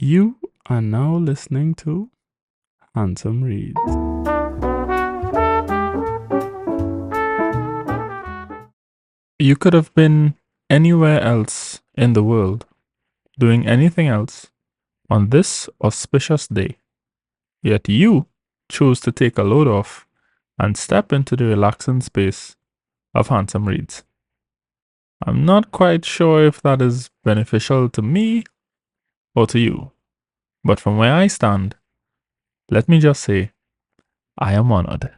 You are now listening to Handsome Reads. You could have been anywhere else in the world, doing anything else, on this auspicious day. Yet you chose to take a load off and step into the relaxing space of Handsome Reads. I'm not quite sure if that is beneficial to me or to you, but from where I stand, let me just say, I am honored.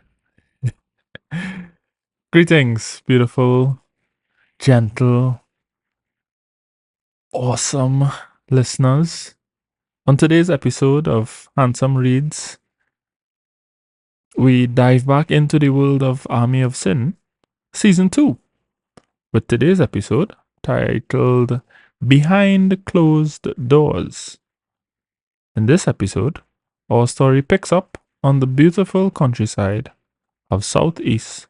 Greetings, beautiful, gentle, awesome listeners. On today's episode of Handsome Reads, we dive back into the world of Army of Sin, Season 2, with today's episode titled Behind Closed Doors. In this episode, our story picks up on the beautiful countryside of southeast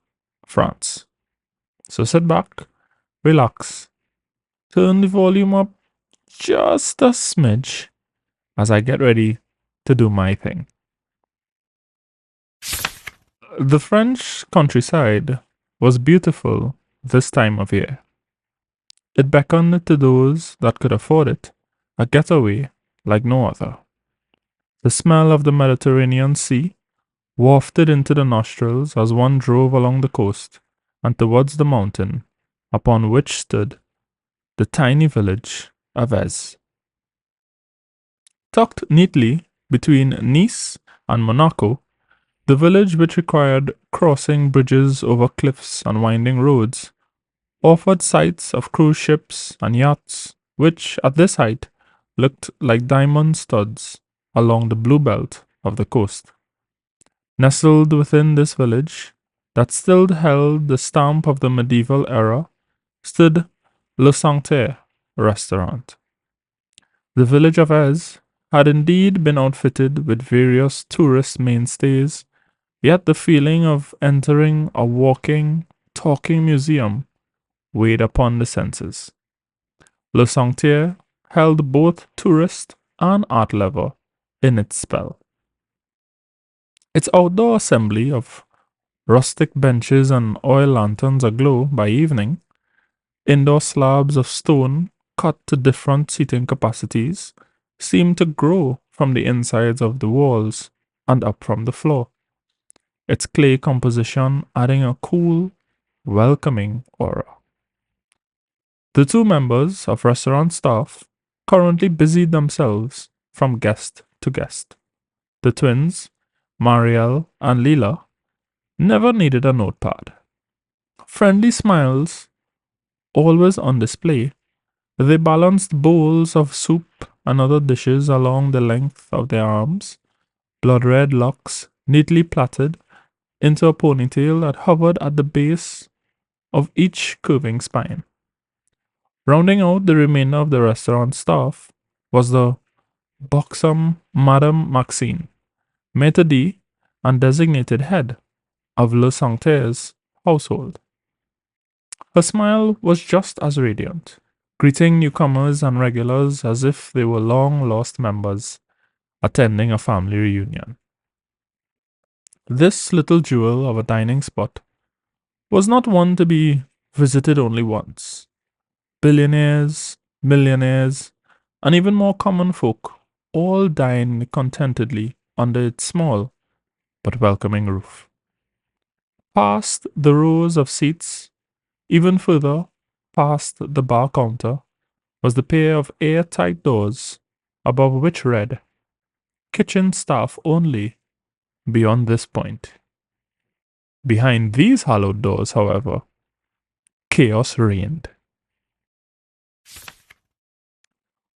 France. So sit back, relax, turn the volume up just a smidge as I get ready to do my thing. The French countryside was beautiful this time of year. It beckoned to those that could afford it a getaway like no other. The smell of the Mediterranean Sea wafted into the nostrils as one drove along the coast and towards the mountain upon which stood the tiny village of �絵. Tucked neatly between Nice and Monaco, the village, which required crossing bridges over cliffs and winding roads, offered sights of cruise ships and yachts, which at this height looked like diamond studs along the blue belt of the coast. Nestled within this village, that still held the stamp of the medieval era, stood 𝐵𝐔𝐘𝐒 restaurant. The village of �絵had indeed been outfitted with various tourist mainstays, yet the feeling of entering a walking, talking museum weighed upon the senses. 𝐵𝐔𝐘𝐒 held both tourist and art lover in its spell. Its outdoor assembly of rustic benches and oil lanterns aglow by evening, indoor slabs of stone cut to different seating capacities seemed to grow from the insides of the walls and up from the floor, its clay composition adding a cool, welcoming aura. The two members of restaurant staff currently busied themselves from guest to guest. The twins, Marielle and Lila, never needed a notepad. Friendly smiles always on display, they balanced bowls of soup and other dishes along the length of their arms, blood-red locks neatly plaited into a ponytail that hovered at the base of each curving spine. Rounding out the remainder of the restaurant staff was the buxom Madame Maxine, maître d' and designated head of 𝐵𝐔𝐘𝐒's household. Her smile was just as radiant, greeting newcomers and regulars as if they were long-lost members attending a family reunion. This little jewel of a dining spot was not one to be visited only once. Billionaires, millionaires, and even more common folk all dined contentedly under its small but welcoming roof. Past the rows of seats, even further past the bar counter, was the pair of airtight doors above which read, "Kitchen staff only beyond this point." Behind these hallowed doors, however, chaos reigned.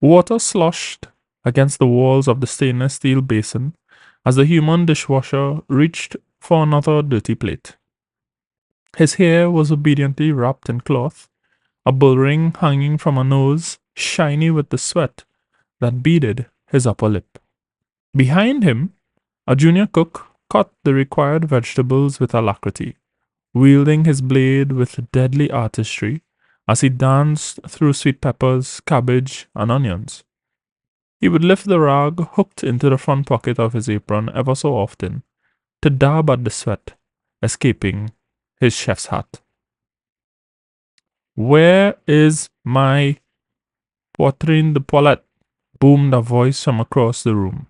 Water sloshed against the walls of the stainless steel basin as the human dishwasher reached for another dirty plate. His hair was obediently wrapped in cloth, a bull ring hanging from a nose shiny with the sweat that beaded his upper lip. Behind him, a junior cook cut the required vegetables with alacrity, wielding his blade with deadly artistry as he danced through sweet peppers, cabbage, and onions. He would lift the rag hooked into the front pocket of his apron ever so often to dab at the sweat escaping his chef's hat. "Where is my poitrine de poilette?" boomed a voice from across the room.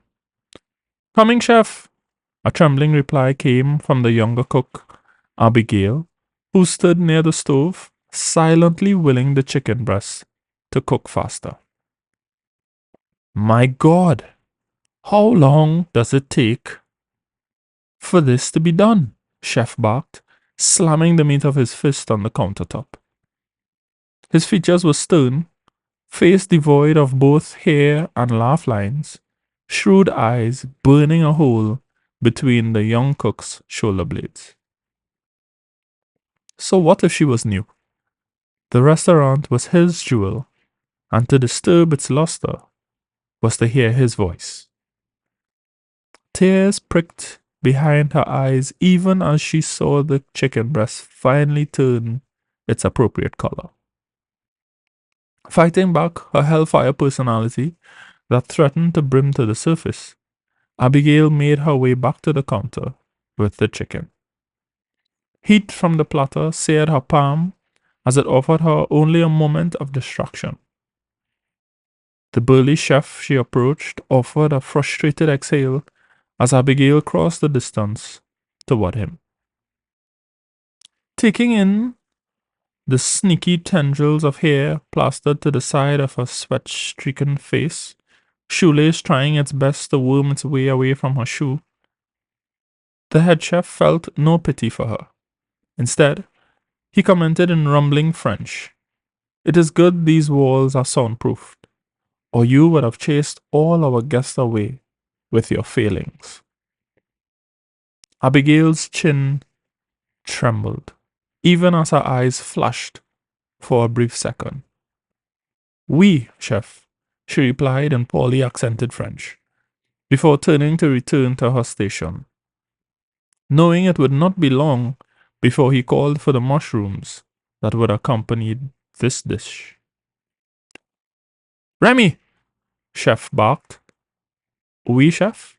"Coming, chef." A trembling reply came from the younger cook, Abigail, who stood near the stove, silently willing the chicken breast to cook faster. "My God, how long does it take for this to be done?" Chef barked, slamming the meat of his fist on the countertop. His features were stern, face devoid of both hair and laugh lines, shrewd eyes burning a hole between the young cook's shoulder blades. So what if she was new? The restaurant was his jewel, and to disturb its luster was to hear his voice. Tears pricked behind her eyes even as she saw the chicken breast finally turn its appropriate color. Fighting back her hellfire personality that threatened to brim to the surface, Abigail made her way back to the counter with the chicken. Heat from the platter seared her palm as it offered her only a moment of distraction. The burly chef she approached offered a frustrated exhale as Abigail crossed the distance toward him. Taking in the sneaky tendrils of hair plastered to the side of her sweat-streaken face, shoelace trying its best to worm its way away from her shoe, the head chef felt no pity for her. Instead, he commented in rumbling French, "It is good these walls are soundproofed, or you would have chased all our guests away with your failings." Abigail's chin trembled, even as her eyes flashed for a brief second. "Oui, chef," she replied in poorly accented French, before turning to return to her station, knowing it would not be long before he called for the mushrooms that would accompany this dish. "Remy!" Chef barked. "Oui, chef?"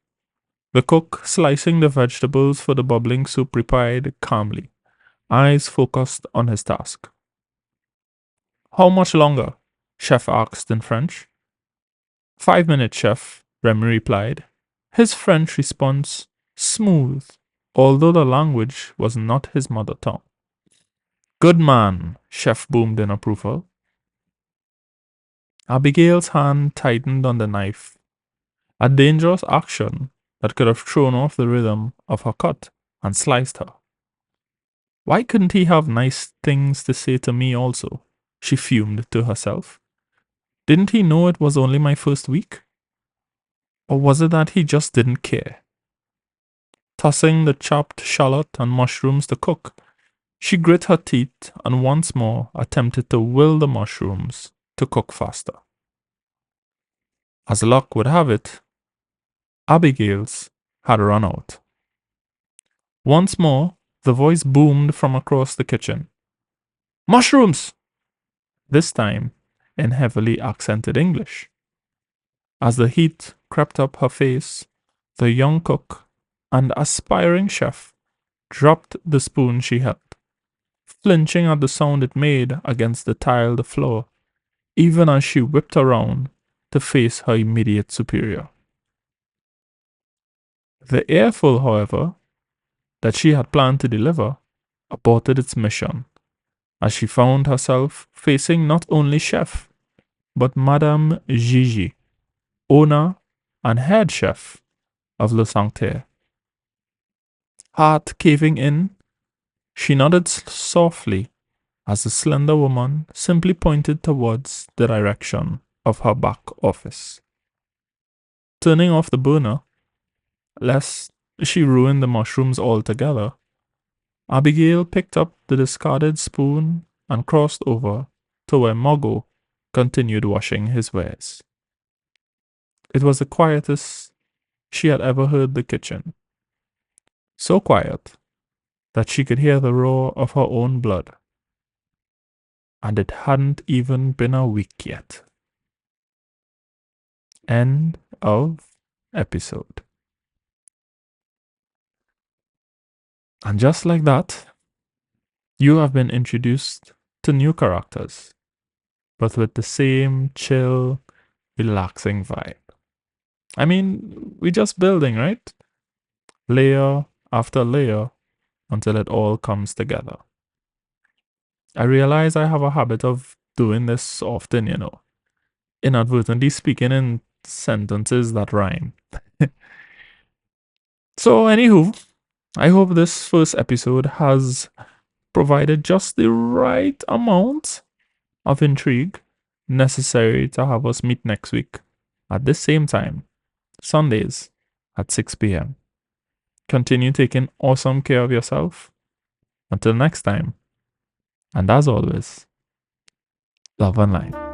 The cook, slicing the vegetables for the bubbling soup, replied calmly, eyes focused on his task. "How much longer?" Chef asked in French. "5 minutes, chef," Remy replied, his French response smooth, although the language was not his mother tongue. "Good man," Chef boomed in approval. Abigail's hand tightened on the knife, a dangerous action that could have thrown off the rhythm of her cut and sliced her. "Why couldn't he have nice things to say to me also?" she fumed to herself. "Didn't he know it was only my first week? Or was it that he just didn't care?" Tossing the chopped shallot and mushrooms to cook, she grit her teeth and once more attempted to will the mushrooms to cook faster. As luck would have it, Abigail's had run out. Once more, the voice boomed from across the kitchen. "Mushrooms!" This time in heavily accented English. As the heat crept up her face, the young cook and aspiring chef dropped the spoon she held, flinching at the sound it made against the tiled floor, even as she whipped around to face her immediate superior. The earful, however, that she had planned to deliver aborted its mission, as she found herself facing not only chef, but Madame Gigi, owner and head chef of 𝐵𝐔𝐘𝐒. Heart caving in, she nodded softly as the slender woman simply pointed towards the direction of her back office. Turning off the burner, lest she ruin the mushrooms altogether, Abigail picked up the discarded spoon and crossed over to where Mogul continued washing his wares. It was the quietest she had ever heard the kitchen. So quiet that she could hear the roar of her own blood. And it hadn't even been a week yet. End of episode. And just like that, you have been introduced to new characters, but with the same chill, relaxing vibe. I mean, we're just building, right? Layer after layer until it all comes together. I realize I have a habit of doing this often, inadvertently speaking in sentences that rhyme. So, anywho, I hope this first episode has provided just the right amount of intrigue necessary to have us meet next week at the same time, Sundays at 6 p.m. Continue taking awesome care of yourself. Until next time, and as always, love and light.